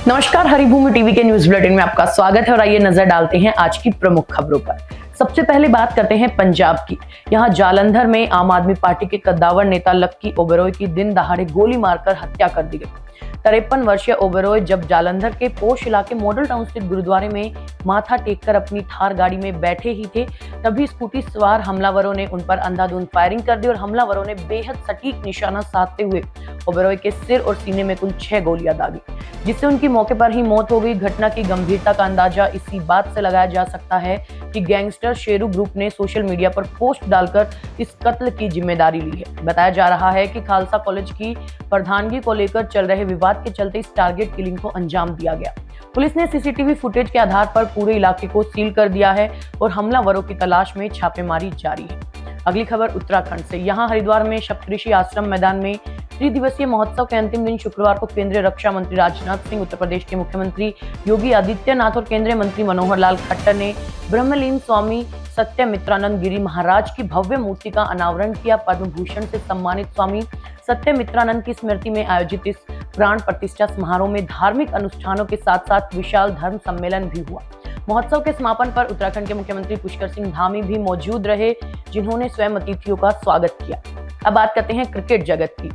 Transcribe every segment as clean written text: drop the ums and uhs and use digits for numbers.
नमस्कार, हरिभूमि टीवी के news bulletin में आपका स्वागत है और आइए नजर डालते हैं आज की प्रमुख खबरों पर। सबसे पहले बात करते हैं पंजाब की। यहां जालंधर में आम आदमी पार्टी के कद्दावर नेता लक्की ओबेरॉय की दिन दहाड़े गोली मारकर हत्या कर दी गई। 53 वर्षीय ओबेरॉय जब जालंधर के पोश इलाके मॉडल टाउन स्थित गुरुद्वारे में माथा टेककर अपनी थार गाड़ी में बैठे ही थे, तभी स्कूटी सवार हमलावरों ने उन पर अंधाधुंध फायरिंग कर दी और हमलावरों ने बेहद सटीक निशाना साधते हुए ओबेरॉय के सिर और सीने में कुल 6 गोलियां दागी, जिससे उनकी मौके पर ही मौत हो गई। घटना की गंभीरता का अंदाजा इसी बात से लगाया जा सकता है कि गैंगस्टर शेरू ग्रुप ने सोशल मीडिया पर पोस्ट डालकर इस कत्ल की जिम्मेदारी ली है। बताया जा रहा है कि खालसा कॉलेज की प्रधानगी को लेकर चल रहे विवाद के चलते इस टारगेट किलिंग को अंजाम दिया गया। पुलिस ने सीसीटीवी फुटेज के आधार पर पूरे इलाके को सील कर दिया है और हमलावरों की तलाश में छापेमारी जारी है। अगली खबर उत्तराखंड से। यहाँ हरिद्वार में सप्तऋषि आश्रम मैदान में 3 दिवसीय महोत्सव के अंतिम दिन शुक्रवार को केंद्रीय रक्षा मंत्री राजनाथ सिंह, उत्तर प्रदेश के मुख्यमंत्री योगी आदित्यनाथ और केंद्रीय मंत्री मनोहर लाल खट्टर ने ब्रह्मलीन स्वामी सत्यमित्रानंद गिरी महाराज की भव्य मूर्ति का अनावरण किया। पद्म भूषण से सम्मानित स्वामी सत्यमित्रानंद की स्मृति में आयोजित इस प्राण प्रतिष्ठा समारोह में धार्मिक अनुष्ठानों के साथ साथ विशाल धर्म सम्मेलन भी हुआ। महोत्सव के समापन पर उत्तराखंड के मुख्यमंत्री पुष्कर सिंह धामी भी मौजूद रहे, जिन्होंने स्वयं अतिथियों का स्वागत किया। अब बात करते हैं क्रिकेट जगत की।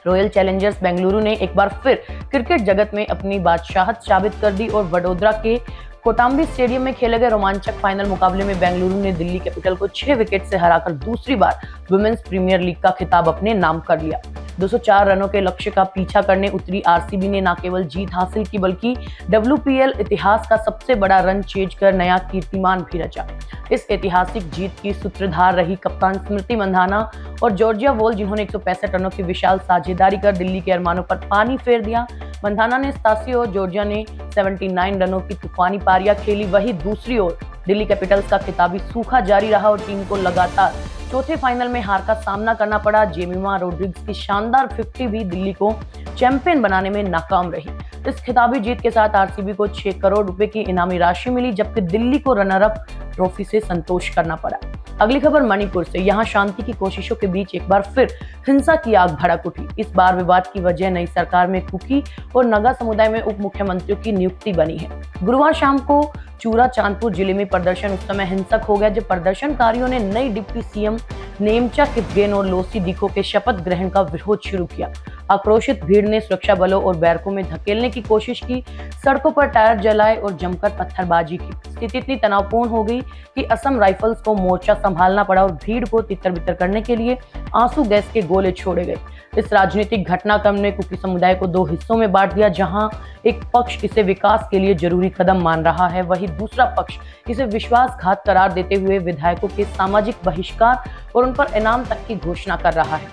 रॉयल चैलेंजर्स बेंगलुरु ने एक बार फिर क्रिकेट जगत में अपनी बादशाहत साबित कर दी और वडोदरा के कोटाम्बी स्टेडियम में खेले गए रोमांचक फाइनल मुकाबले में बेंगलुरु ने दिल्ली कैपिटल को 6 विकेट से हराकर दूसरी बार वुमेन्स प्रीमियर लीग का खिताब अपने नाम कर लिया। 204 रनों के लक्ष्य का पीछा करने उतरी आरसीबी ने न केवल जीत हासिल की बल्कि WPL इतिहास का सबसे बड़ा रन चेज कर नया कीर्तिमान भी रचा। इस ऐतिहासिक जीत की सूत्रधार रही कप्तान स्मृति मंधाना और जॉर्जिया वॉल, जिन्होंने 165 रनों की विशाल साझेदारी कर दिल्ली के अरमानों पर पानी फेर दिया। मंधाना ने 87 और जॉर्जिया ने 79 रनों की तूफानी पारियां खेली। वहीं दूसरी ओर दिल्ली कैपिटल्स का खिताबी सूखा जारी रहा और टीम को लगातार चौथे फाइनल में हार का सामना करना पड़ा। जेमिमा रोड्रिग्स की शानदार 50 भी दिल्ली को चैंपियन बनाने में नाकाम रही। इस खिताबी जीत के साथ आरसीबी को 6 करोड़ रुपए की इनामी राशि मिली, जबकि दिल्ली को रनर अप ट्रॉफी से संतोष करना पड़ा। अगली खबर मणिपुर से। यहाँ शांति की कोशिशों के बीच एक बार फिर हिंसा की आग भड़क उठी। इस बार विवाद की वजह नई सरकार में कुकी और नगा समुदाय में उप मुख्यमंत्रियों की नियुक्ति बनी है। गुरुवार शाम को चूरा चांदपुर जिले में प्रदर्शन उस समय हिंसक हो गया जब प्रदर्शनकारियों ने नई डिप्टी सीएम नेमचा किपगेन और लोसी दिखो के शपथ ग्रहण का विरोध शुरू किया। आक्रोशित भीड़ ने सुरक्षा बलों और बैरकों में धकेलने की कोशिश की, सड़कों पर टायर जलाए और जमकर पत्थरबाजी की। स्थिति इतनी तनावपूर्ण हो गई कि असम राइफल्स को मोर्चा संभालना पड़ा और भीड़ को तितर-बितर करने के लिए आंसू गैस के गोले छोड़े गए। इस राजनीतिक घटनाक्रम ने कुकी समुदाय को 2 हिस्सों में बांट दिया, जहां एक पक्ष इसे विकास के लिए जरूरी कदम मान रहा है, वहीं दूसरा पक्ष इसे विश्वासघात करार देते हुए विधायकों के सामाजिक बहिष्कार और उन पर इनाम तक की घोषणा कर रहा है।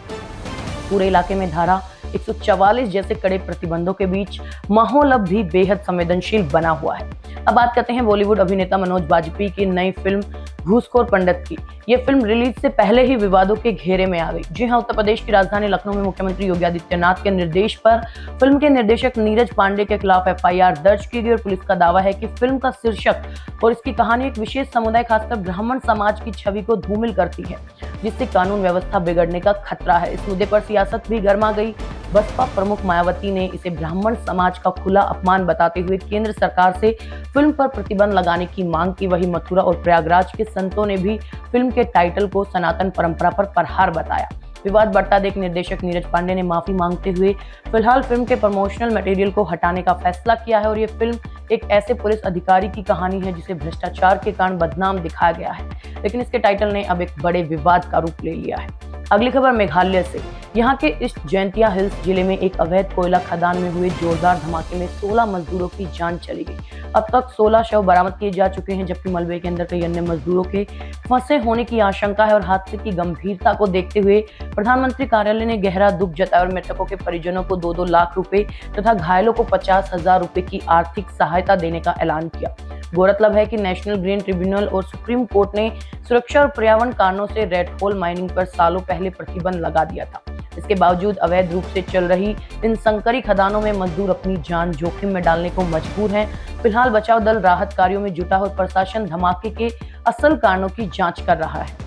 पूरे इलाके में धारा 144 जैसे कड़े प्रतिबंधों के बीच माहौल अब भी बेहद संवेदनशील बना हुआ है। अब बात करते हैं बॉलीवुड अभिनेता मनोज बाजपेयी की नई फिल्म घूसखोर पंडित की। ये फिल्म रिलीज से पहले ही विवादों के घेरे में आ गई। जी हां, उत्तर प्रदेश की राजधानी लखनऊ में मुख्यमंत्री योगी आदित्यनाथ के निर्देश पर फिल्म के निर्देशक नीरज पांडे के खिलाफ FIR दर्ज की गई और पुलिस का दावा है कि फिल्म का शीर्षक और इसकी कहानी एक विशेष समुदाय, खासकर ब्राह्मण समाज की छवि को धूमिल करती है, जिससे कानून व्यवस्था बिगड़ने का खतरा है। इस मुद्दे पर सियासत भी गर्मा गई। बसपा प्रमुख मायावती ने इसे ब्राह्मण समाज का खुला अपमान बताते हुए केंद्र सरकार से फिल्म पर प्रतिबंध लगाने की मांग की। वहीं मथुरा और प्रयागराज के संतों ने भी फिल्म के टाइटल को सनातन परंपरा पर प्रहार बताया। विवाद बढ़ता देख निर्देशक नीरज पांडे ने माफी मांगते हुए फिलहाल फिल्म के प्रमोशनल मटेरियल को हटाने का फैसला किया है और ये फिल्म एक ऐसे पुलिस अधिकारी की कहानी है जिसे भ्रष्टाचार के कारण बदनाम दिखाया गया है, लेकिन इसके टाइटल ने अब एक बड़े विवाद का रूप ले लिया है। अगली खबर मेघालय से। यहाँ के ईस्ट जैंतिया हिल्स जिले में एक अवैध कोयला खदान में हुए जोरदार धमाके में 16 मजदूरों की जान चली गई। अब तक 16 शव बरामद किए जा चुके हैं, जबकि मलबे के अंदर कई अन्य मजदूरों के फंसे होने की आशंका है और हादसे की गंभीरता को देखते हुए प्रधानमंत्री कार्यालय ने गहरा दुख जताया और मृतकों के परिजनों को 2-2 लाख रुपए तथा घायलों को 50,000 रुपए की आर्थिक सहायता देने का ऐलान किया। गौरतलब है कि नेशनल ग्रीन ट्रिब्यूनल और सुप्रीम कोर्ट ने सुरक्षा और पर्यावरण कारणों से रेड होल माइनिंग पर सालों पहले प्रतिबंध लगा दिया था। इसके बावजूद अवैध रूप से चल रही इन संकरी खदानों में मजदूर अपनी जान जोखिम में डालने को मजबूर हैं। फिलहाल बचाव दल राहत कार्यों में जुटा और प्रशासन धमाके के असल कारणों की जांच कर रहा है।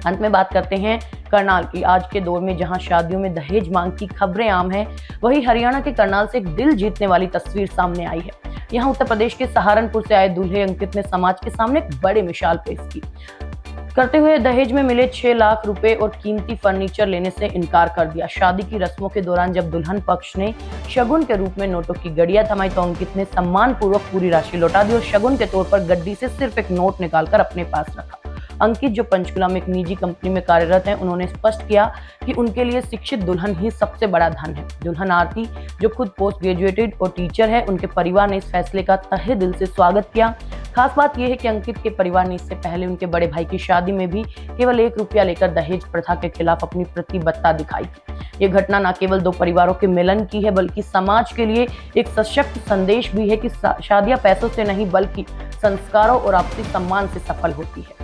अंत में बात करते हैं करनाल की। आज के दौर में जहां शादियों में दहेज मांग की खबरें आम हैं, वहीं हरियाणा के करनाल से एक दिल जीतने वाली तस्वीर सामने आई है। यहाँ उत्तर प्रदेश के सहारनपुर से आए दूल्हे अंकित ने समाज के सामने एक बड़ी मिसाल पेश की करते हुए दहेज में मिले 6 लाख रुपए और कीमती फर्नीचर लेने से इनकार कर दिया। शादी की रस्मों के दौरान जब दुल्हन पक्ष ने शगुन के रूप में नोटों की गड़ियां थमाई तो अंकित ने सम्मान पूर्वक पूरी राशि लौटा दी और शगुन के तौर पर गड्डी से सिर्फ एक नोट निकालकर अपने पास रखा। अंकित जो पंचकुला में एक निजी कंपनी में कार्यरत हैं, उन्होंने स्पष्ट किया कि उनके लिए शिक्षित दुल्हन ही सबसे बड़ा धन है। दुल्हन आरती जो खुद पोस्ट ग्रेजुएटेड और टीचर है, उनके परिवार ने इस फैसले का तहे दिल से स्वागत किया। खास बात यह है कि अंकित के परिवार ने इससे पहले उनके बड़े भाई की शादी में भी केवल 1 रुपया लेकर दहेज प्रथा के खिलाफ अपनी प्रतिबद्धता दिखाई थी। ये घटना न केवल 2 परिवारों के मिलन की है, बल्कि समाज के लिए एक सशक्त संदेश भी है कि शादियां पैसों से नहीं बल्कि संस्कारों और आपसी सम्मान से सफल होती है।